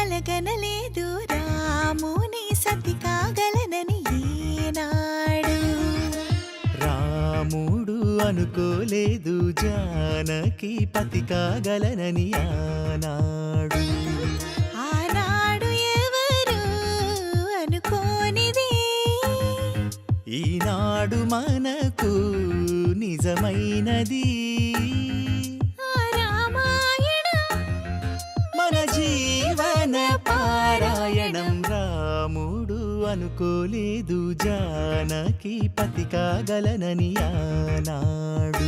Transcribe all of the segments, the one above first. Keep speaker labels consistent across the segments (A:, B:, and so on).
A: కలగనలేదు రాముని సతి కాగలనని ఏనాడు.
B: రాముడు అనుకోలేదు జానకి పతి కాగలనని ఆనాడు.
A: ఆనాడు ఎవరు అనుకోనిది
B: ఈనాడు మనకు నిజమైనది. మన జీవన పారాయణం. రాముడు అనుకోలేదు జానకి పతి కాగలనని ఆనాడు.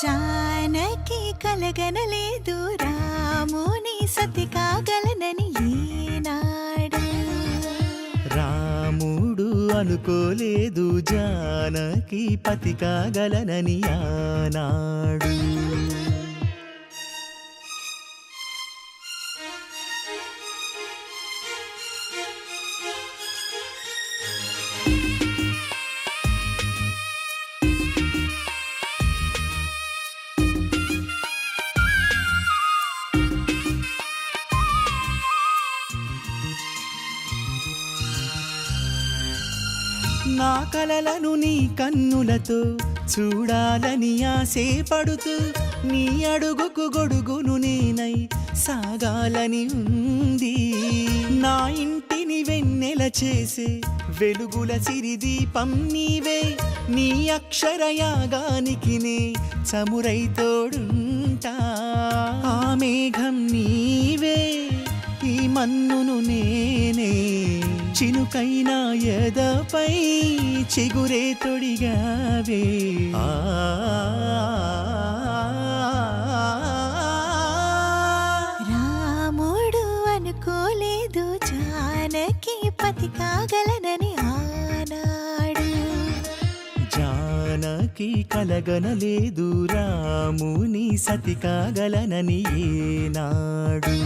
A: జానకి కలగనలేదు రాముని సతి కాగలనని ఏనాడు.
B: రాముడు అనుకోలేదు జానకి పతి కాగలనని ఆనాడు. నా కలలను నీ కన్నులతో చూడాలని ఆశపడుతూ నీ అడుగుకు గొడుగును నేనై సాగాలని ఉంది. నా ఇంటిని వెన్నెల చేసే వెలుగుల సిరిదీపం నీవే. నీ అక్షరయాగానికి నే చమురై తోడుంటా. ఆ మేఘం నీవే, ఈ మన్నును నేనే. చినుకైనా ఎదపై చిగురే తొడిగావే.
A: రాముడు అనుకోలేదు జానకి పతి కాగలనని ఆనాడు.
B: జానకి కలగనలేదు రాముని సతి కాగలనని ఏనాడు.